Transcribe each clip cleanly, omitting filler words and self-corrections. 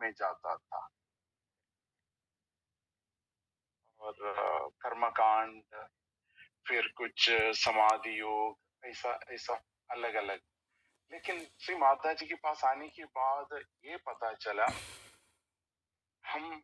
में जाता था। और कर्मकांड, फिर कुछ समाधि योग, ऐसा ऐसा अलग अलग। लेकिन श्री माता जी के पास आने के बाद ये पता चला, हम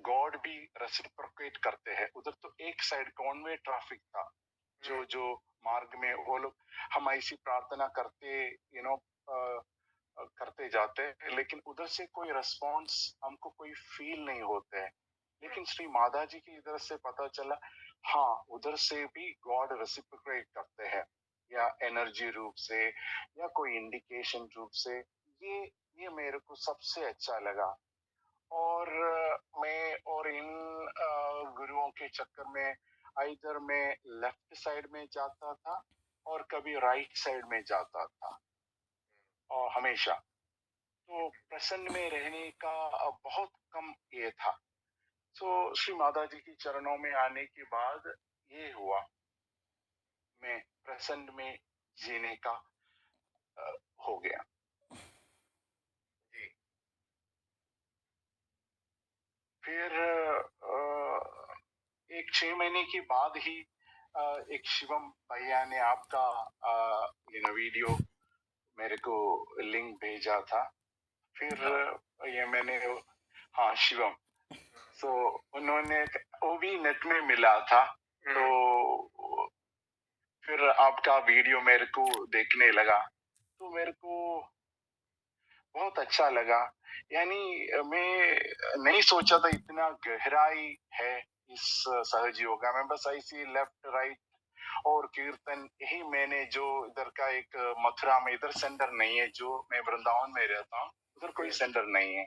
गॉड भी रेसिप्रोकेट करते हैं। उधर तो एक साइड कॉन्वे ट्रैफिक था, जो जो मार्ग में वो लोग, हम ऐसी प्रार्थना करते करते जाते हैं, लेकिन उधर से कोई रिस्पॉन्स हमको कोई फील नहीं होते है। लेकिन श्री माता जी की इधर से पता चला, हाँ उधर से भी गॉड रेसिप्रोकेट करते हैं, या एनर्जी रूप से या कोई इंडिकेशन रूप से। ये मेरे को सबसे अच्छा लगा। और मैं और इन गुरुओं के चक्कर में इधर मैं लेफ्ट साइड में जाता था और कभी राइट साइड में जाता था, और हमेशा तो प्रसन्न में रहने का बहुत कम ये था। तो श्री माता जी की चरणों में आने के बाद ये हुआ, मैं प्रसन्न में जीने का हो गया जी। फिर एक 6 महीने के बाद ही एक शिवम भैया ने आपका वीडियो मेरे को लिंक भेजा था। फिर ये मैंने, हाँ शिवम, तो उन्होंने, वो भी नेट में मिला था, तो फिर आपका वीडियो मेरे को देखने लगा, तो मेरे को बहुत अच्छा लगा। यानी मैं नहीं सोचा था इतना गहराई है इस सहज योगा में। बस ऐसी लेफ्ट राइट और कीर्तन, यही मैंने, जो इधर का एक मथुरा में इधर सेंटर नहीं है, जो मैं वृंदावन में रहता हूँ उधर कोई सेंटर नहीं है,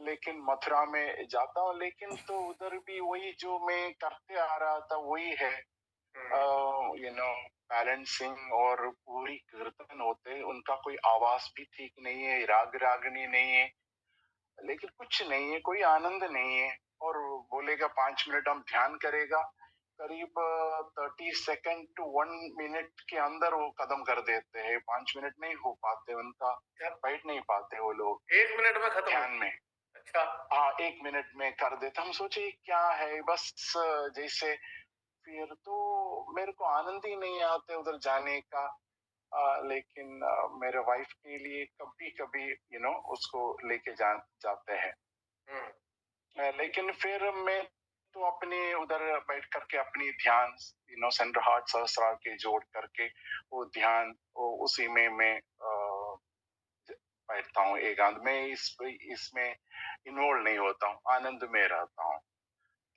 लेकिन मथुरा में जाता हूँ। लेकिन तो उधर भी वही जो मैं करते आ रहा था वही है, बैलेंसिंग और पूरी कीर्तन होते, उनका कोई आवाज भी ठीक नहीं है, राग रागनी नहीं है, लेकिन कुछ नहीं है, कोई आनंद नहीं है। और बोलेगा 5 मिनट हम ध्यान करेगा, करीब 30 सेकंड टू 1 मिनट के अंदर वो कदम कर देते हैं। 5 मिनट नहीं हो पाते उनका, बैठ नहीं पाते वो लोग 1 मिनट में खत्म ध्यान में। अच्छा, हाँ 1 मिनट में कर देते। हम सोचे क्या है, बस जैसे, फिर तो मेरे को आनंद ही नहीं आते उधर जाने का। लेकिन मेरे वाइफ के लिए कभी कभी उसको लेके जाते हैं। लेकिन फिर मैं तो अपने उधर बैठ करके अपनी ध्यान, सेंटर हार्ट सहस्रार के जोड़ करके वो ध्यान, वो उसी में मैं बैठता हूँ एकांत में। इसमें इन्वॉल्व नहीं होता हूँ, आनंद में रहता हूँ।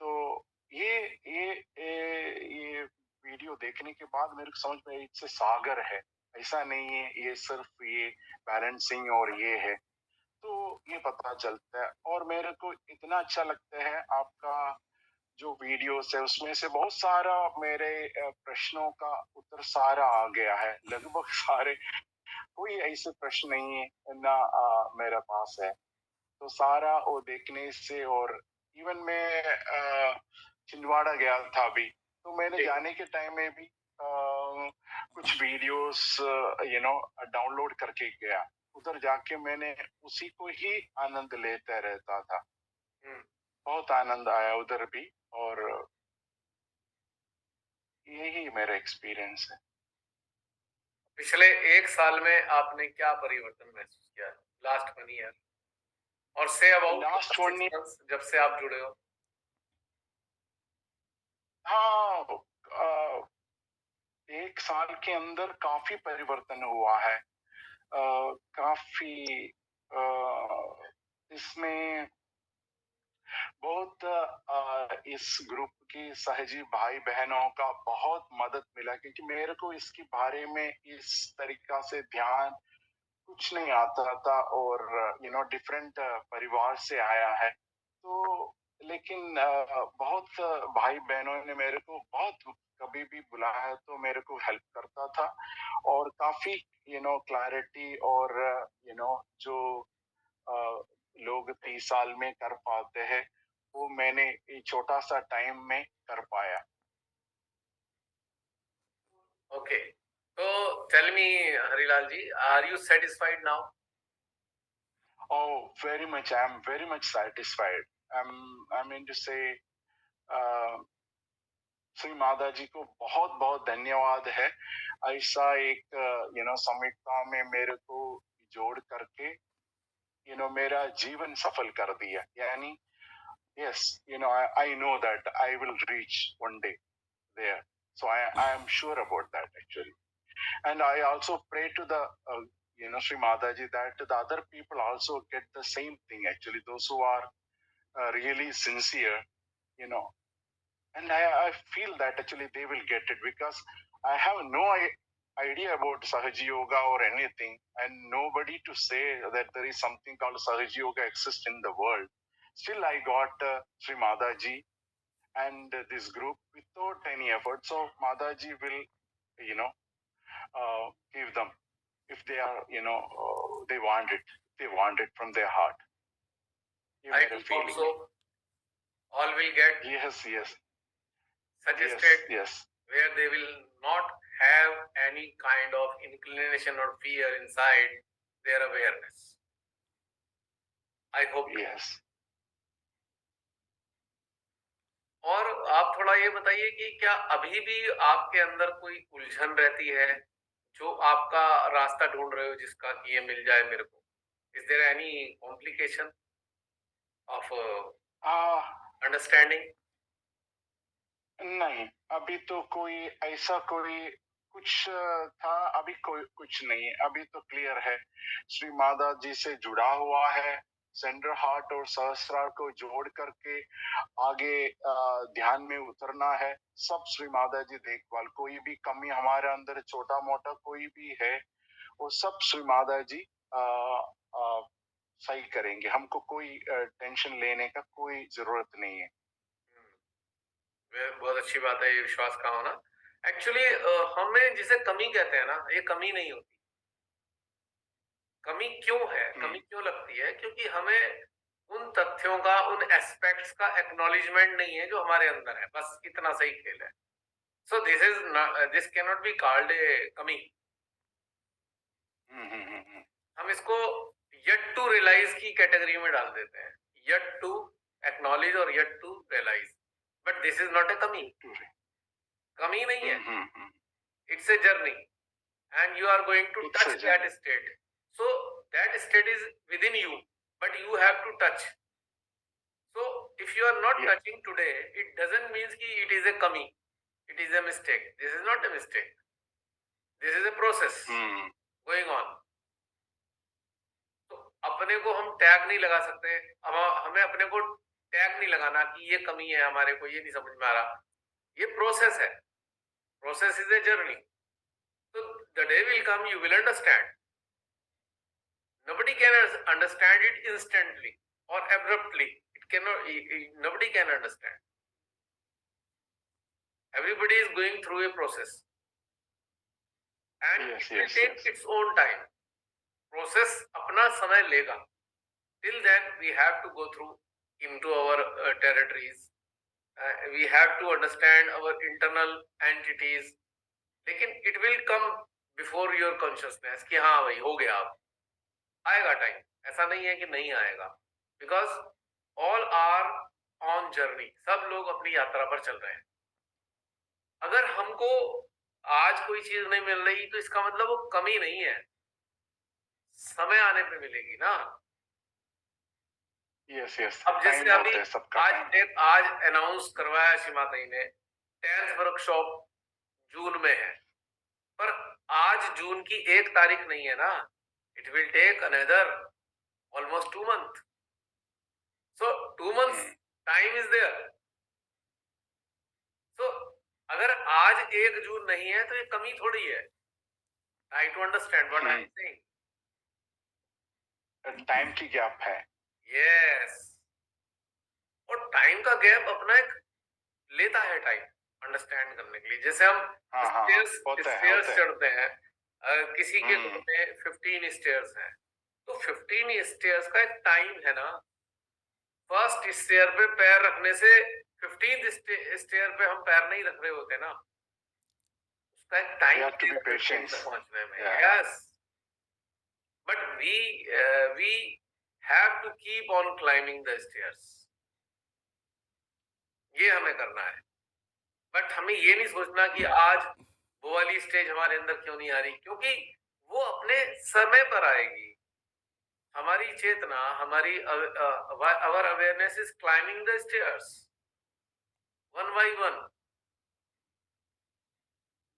तो ये ये वीडियो देखने के बाद मेरे को समझ में इससे सागर है, ऐसा नहीं है ये सिर्फ ये बैलेंसिंग और ये है। तो ये पता चलता है, और मेरे को इतना अच्छा लगता है आपका जो वीडियोस है, उसमें से बहुत सारा मेरे प्रश्नों का उत्तर सारा आ गया है, लगभग सारे। कोई ऐसे प्रश्न नहीं है ना मेरे पास है। तो सारा वो देखने से, और इवन मैं छिंदवाड़ा गया था अभी, तो मैंने जाने के टाइम में भी कुछ वीडियोस डाउनलोड करके गया। उधर जाके मैंने उसी को ही आनंद लेते रहता था। बहुत आनंद आया उधर भी, और यही मेरा एक्सपीरियंस है। पिछले 1 साल में आपने क्या परिवर्तन महसूस किया है? लास्ट 1 ईयर और से अबाउट लास्ट 1 ईयर, जब से आप जुड़े हो? हाँ 1 साल के अंदर काफी परिवर्तन हुआ है। काफी इसमें बहुत इस ग्रुप की सहजी भाई बहनों का बहुत मदद मिला, क्योंकि मेरे को इसके बारे में इस तरीका से ध्यान कुछ नहीं आता था, और डिफरेंट परिवार से आया है। तो लेकिन बहुत भाई बहनों ने मेरे को बहुत, कभी भी बुलाया तो मेरे को हेल्प करता था, और काफी क्लैरिटी, और जो लोग 30 साल में कर पाते हैं, वो मैंने ये छोटा सा टाइम में कर पाया। ओके, तो tell me Harilal ji, are you satisfied now? Oh, very much. I'm very much satisfied. I mean to say, uh, Shri Mata जी को बहुत बहुत धन्यवाद है। ऐसा एक समीक्षा में मेरे को जोड़ करके मेरा जीवन सफल कर दिया। यानी yes, I know that I will reach one day there. So I am sure about that actually. And I also pray to the Sri Mataji that the other people also get the same thing actually, those who are really sincere, you know. And I feel that actually they will get it because I have no idea about Sahaja Yoga or anything, and nobody to say that there is something called Sahaja Yoga exists in the world. Still, I got Sri Mataji and this group without any effort. So Mataji will, give them if they are, they want it. They want it from their heart. You I get a think feeling. also all will get Yes. suggested Yes. where they will not have any kind of inclination or fear inside their awareness. I hope. Yes. और आप थोड़ा ये बताइए कि क्या अभी भी आपके अंदर कोई उलझन रहती है जो आपका रास्ता ढूंढ रहे हो जिसका कि ये मिल जाए मेरे को? Is there any complication of understanding? नहीं, अभी तो कोई ऐसा कोई कुछ था, अभी कोई कुछ नहीं है। अभी तो क्लियर है, श्री माता जी से जुड़ा हुआ है, सेंटर हार्ट और सहस्रार को जोड़ करके आगे ध्यान में उतरना है। सब श्री माता जी देखभाल, कोई भी कमी हमारे अंदर छोटा मोटा कोई भी है, वो सब श्री माता जी सही करेंगे। हमको कोई टेंशन लेने का कोई जरूरत नहीं है। बहुत अच्छी बात है ये विश्वास का होना। एक्चुअली हमें जिसे कमी कहते हैं ना, ये कमी नहीं होती। कमी क्यों है, कमी क्यों लगती है? क्योंकि हमें उन तथ्यों का, उन एस्पेक्ट्स का एक्नॉलेजमेंट नहीं है जो हमारे अंदर है। बस इतना सही खेल है। So this can not be called a कमी। हम इसको येट टू रियलाइज की कैटेगरी में डाल देते हैं, येट टू एक्नॉलेज और yet to realise, but this is not a कमी। कमी नहीं है, it's a journey and you are going to touch that state. So that state is within you, but you have to touch. So if you are not touching today, it doesn't mean ki it is a kami, it is a mistake. This is not a mistake, this is a process going on. तो अपने को हम tag नहीं लगा सकते। हमें अपने को टैग नहीं लगाना कि ये कमी है हमारे को, ये नहीं समझ में आ रहा। ये प्रोसेस है, process is a journey. So the day will come, you will understand. Nobody can understand it instantly or abruptly. It cannot. Nobody can understand. Everybody is going through a process, and it will take its own time. Process अपना समय लेगा. Till then, we have to go through into our territories. We have to understand our internal entities. लेकिन it will come before your consciousness कि हाँ भाई हो गया, अब आएगा टाइम। ऐसा नहीं है कि नहीं आएगा, because all are on journey. सब लोग अपनी यात्रा पर चल रहे हैं। अगर हमको आज कोई चीज नहीं मिल रही तो इसका मतलब वो कमी नहीं है, समय आने पे मिलेगी ना। यस। अब जैसे अभी आज अनाउंस करवाया श्री माता जी ने 10th वर्कशॉप जून में है, पर आज जून की 1 तारीख नहीं है ना। It will take another almost 2 months. So 2 months time is there. So अगर आज 1 जून नहीं है तो ये कमी थोड़ी है। Try to understand what I am saying. Time की गैप है। यस, और टाइम का गैप अपना एक लेता है टाइम अंडरस्टैंड करने के लिए। जैसे हम स्टेयर्स चढ़ते हैं, किसी के ग्रुप में 15 स्टेयर्स हैं, तो 15 स्टेयर्स का एक टाइम है ना। फर्स्ट स्टेयर पे पैर रखने से 15th स्टेयर पे हम पैर नहीं रख रहे होते ना, उसका एक टाइम पहुंचने में। Yes, but we have to keep on climbing the stairs. ये हमें करना है, बट हमें ये नहीं सोचना कि आज वो वाली स्टेज हमारे अंदर क्यों नहीं आ रही, क्योंकि वो अपने समय पर आएगी। हमारी चेतना, हमारी our awareness is climbing the stairs one by one.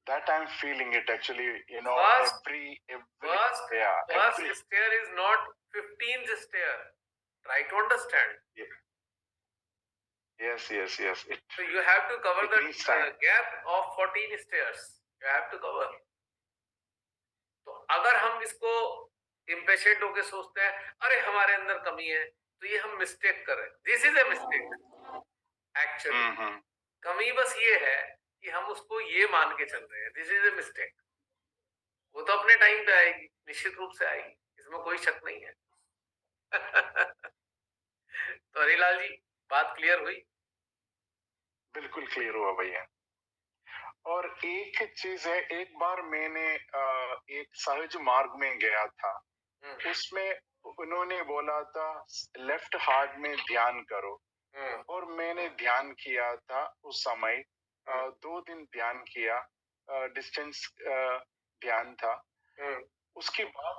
That I'm feeling it actually, you know, First, every first stair is not 15th stair. Try to understand. Yes. So you have to cover it the needs time. gap of 14 stairs. You have to cover. तो अगर हम इसको impatient होके सोचते हैं अरे हमारे अंदर कमी है, तो ये हम मिस्टेक कर रहे हैं। This is a mistake actually. कमी बस ये है कि हम उसको ये मान के चल रहे हैं, दिस इज ए मिस्टेक। वो तो अपने टाइम पे आएगी, निश्चित रूप से आएगी, इसमें कोई शक नहीं है। तो हरिलाल जी, बात क्लियर हुई? बिल्कुल क्लियर हुआ भैया। और एक चीज है, एक बार मैंने एक सहज मार्ग में गया था, उसमें उन्होंने बोला था लेफ्ट हार्ट में ध्यान करो, और मैंने ध्यान किया था उस समय, 2 दिन ध्यान किया, डिस्टेंस ध्यान था। उसके बाद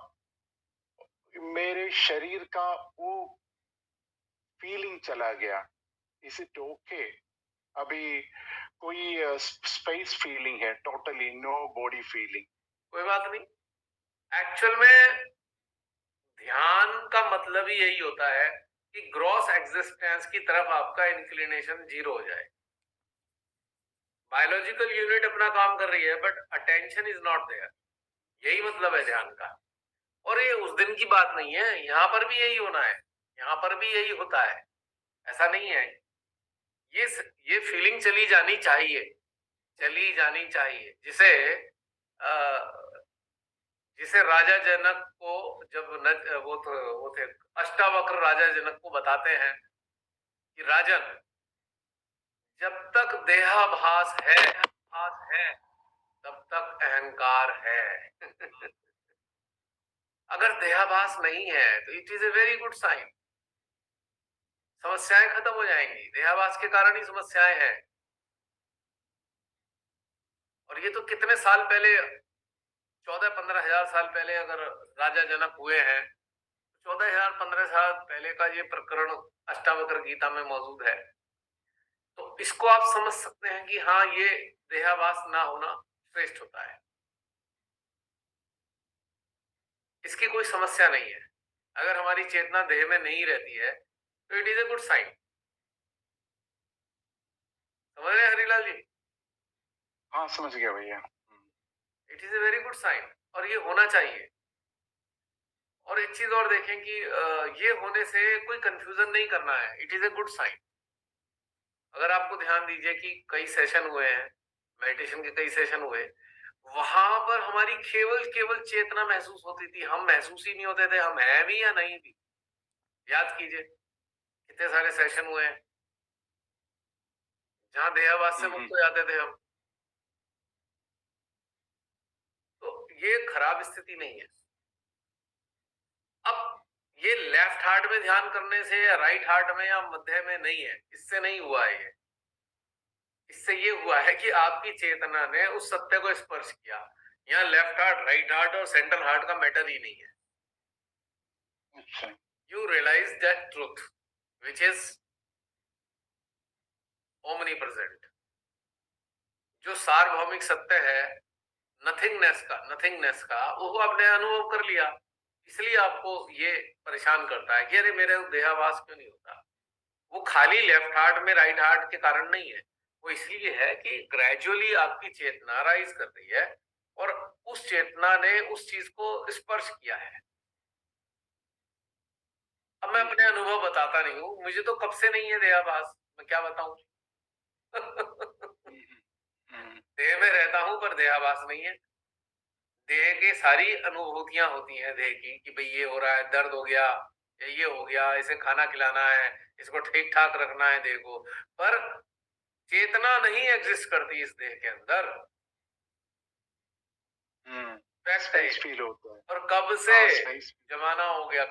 मेरे शरीर का वो फीलिंग चला गया, इज इट ओके? अभी कोई स्पेस फीलिंग है, टोटली नो बॉडी फीलिंग। कोई बात नहीं। एक्चुअल में ध्यान का मतलब ही यही होता है कि ग्रॉस एग्जिस्टेंस की तरफ आपका इंक्लिनेशन 0 हो जाए। बायोलॉजिकल यूनिट अपना काम कर रही है, but attention is not there. यही मतलब है ध्यान का। और ये उस दिन की बात नहीं है, यहाँ पर भी यही होना है, यहाँ पर भी यही होता है, ऐसा नहीं है। ये फीलिंग चली जानी चाहिए, चली जानी चाहिए। जिसे राजा जनक को जब वो थे अष्टावक्र, राजा जनक को बताते हैं कि राजन, जब तक देहाभास है तब तक अहंकार है। अगर देहाभास नहीं है तो it is a very good sign. समस्याएं खत्म हो जाएंगी, देहाभास के कारण ही समस्याएं हैं। और ये तो कितने साल पहले, 14-15 हजार साल पहले अगर राजा जनक हुए हैं, 14,000-15 साल पहले का ये प्रकरण अष्टावक्र गीता में मौजूद है। तो इसको आप समझ सकते हैं कि हाँ, ये देहाभास ना होना श्रेष्ठ होता है, इसकी कोई समस्या नहीं है। अगर हमारी चेतना देह में नहीं रहती है तो it is a good sign. समझ रहे हैं हरिलाल जी? हाँ, समझ गया भैया। It is a very good sign, और ये होना चाहिए। और एक चीज और देखें कि ये होने से कोई कंफ्यूजन नहीं करना है, it is a good sign. अगर आपको ध्यान दीजिए कि कई सेशन हुए हैं, मेडिटेशन के कई सेशन हुए, वहां पर हमारी केवल चेतना महसूस होती थी, हम महसूस ही नहीं होते थे हम हैं भी या नहीं भी। याद कीजिए कितने सारे सेशन हुए हैं जहां देहाभास से मुक्त हो जाते थे हम। तो ये खराब स्थिति नहीं है। अब ये लेफ्ट हार्ट में ध्यान करने से या राइट हार्ट में या मध्य में नहीं है, इससे नहीं हुआ है ये। इससे ये हुआ है कि आपकी चेतना ने उस सत्य को स्पर्श किया। यहाँ लेफ्ट हार्ट, राइट हार्ट और सेंट्रल हार्ट का मैटर ही नहीं है। You realise that truth which is omnipresent, जो सार्वभौमिक सत्य है, नथिंगनेस का वो आपने अनुभव कर लिया। इसलिए आपको ये परेशान करता है कि अरे मेरे देहाभास क्यों नहीं होता। वो खाली लेफ्ट हार्ट में राइट हार्ट के कारण नहीं है, वो इसलिए है कि ग्रेजुअली आपकी चेतना राइज कर रही है और उस चेतना ने उस चीज को स्पर्श किया है। अब मैं अपने अनुभव बताता नहीं हूँ, मुझे तो कब से नहीं है देहाभास, मैं क्या बताऊं। देह में रहता हूं पर देहाभास नहीं है। देह की सारी अनुभूतियां होती हैं देह की कि भाई ये हो रहा है, दर्द हो गया, ये हो गया, इसे खाना खिलाना है, इसको ठीक ठाक रखना है देह को, पर चेतना नहीं एग्जिस्ट करती इस देह के अंदर। फैक्ट है। फील होता है। और कब से जमाना हो गया,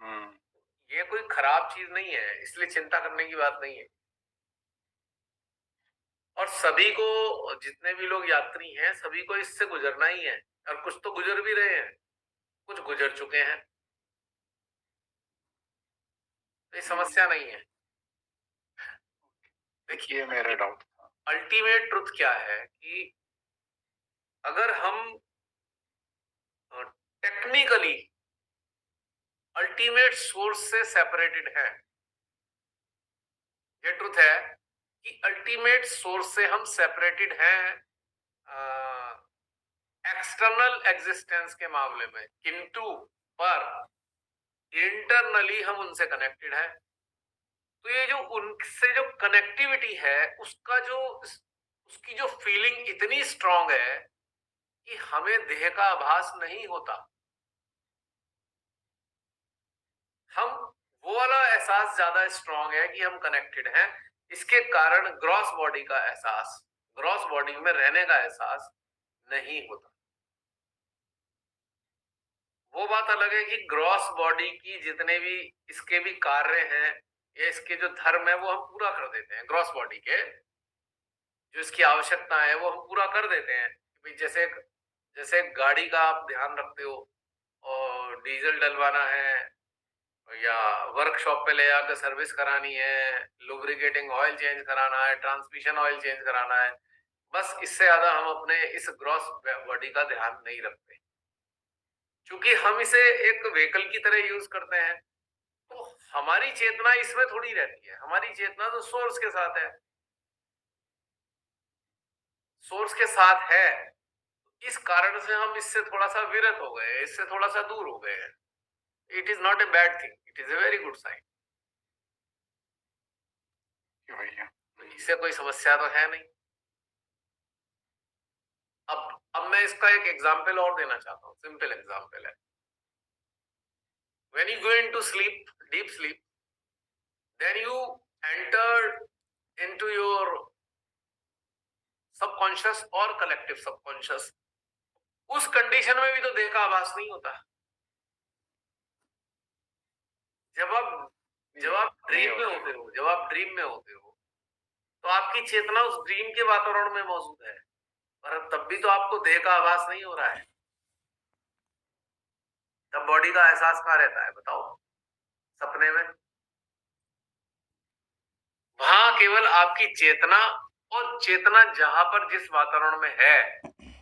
ये कोई खराब चीज नहीं है, इसलिए चिंता करने की बात नहीं है। और सभी को, जितने भी लोग यात्री हैं, सभी को इससे गुजरना ही है, और कुछ तो गुजर भी रहे हैं, कुछ गुजर चुके हैं, तो ये समस्या नहीं है। देखिए मेरा डाउट था। अल्टीमेट ट्रुथ क्या है कि अगर हम टेक्निकली अल्टीमेट सोर्स से सेपरेटेड हैं, ये ट्रुथ है कि अल्टीमेट सोर्स से हम सेपरेटेड हैं एक्सटर्नल एग्जिस्टेंस के मामले में, किंतु पर इंटरनली हम उनसे कनेक्टेड हैं। तो ये जो उनसे जो कनेक्टिविटी है, उसकी जो फीलिंग इतनी स्ट्रांग है कि हमें देह का आभास नहीं होता। हम वो वाला एहसास ज्यादा स्ट्रांग है कि हम कनेक्टेड हैं, इसके कारण ग्रॉस बॉडी का एहसास, ग्रॉस बॉडी में रहने का एहसास नहीं होता। वो बात अलग है कि ग्रॉस बॉडी की जितने भी इसके भी कार्य हैं या इसके जो धर्म है वो हम पूरा कर देते हैं। ग्रॉस बॉडी के जो इसकी आवश्यकता है वो हम पूरा कर देते हैं। जैसे जैसे गाड़ी का आप ध्यान रखते हो और डीजल डलवाना है या वर्कशॉप पे ले जाकर सर्विस करानी है, लुब्रिकेटिंग ऑयल चेंज कराना है, ट्रांसमिशन ऑयल चेंज कराना है, बस इससे ज्यादा हम अपने इस ग्रॉस बॉडी का ध्यान नहीं रखते। क्योंकि हम इसे एक व्हीकल की तरह यूज करते हैं, तो हमारी चेतना इसमें थोड़ी रहती है। हमारी चेतना तो सोर्स के साथ है, सोर्स के साथ है। इस कारण से हम इससे थोड़ा सा विरत हो गए, इससे थोड़ा सा दूर हो गए हैं। It is not a bad thing, it is a very good sign. भैया इससे कोई समस्या तो है नहीं। अब मैं इसका एक एग्जाम्पल और देना चाहता हूँ, सिंपल एग्जाम्पल है। When you go into sleep, deep sleep, then you enter into your subconscious और कलेक्टिव सबकॉन्शियस। उस कंडीशन में भी तो देह का आभास नहीं होता। जब आप ड्रीम में होते हो, जब आप ड्रीम में होते हो, तो आपकी चेतना उस ड्रीम के वातावरण में मौजूद है, पर तब भी तो आपको देह का आभास नहीं हो रहा है। तब बॉडी का एहसास कहाँ रहता है बताओ? सपने में। वहां केवल आपकी चेतना, और चेतना जहां पर जिस वातावरण में है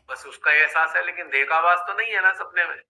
बस उसका एहसास है, लेकिन देह का आभास तो नहीं है ना सपने में।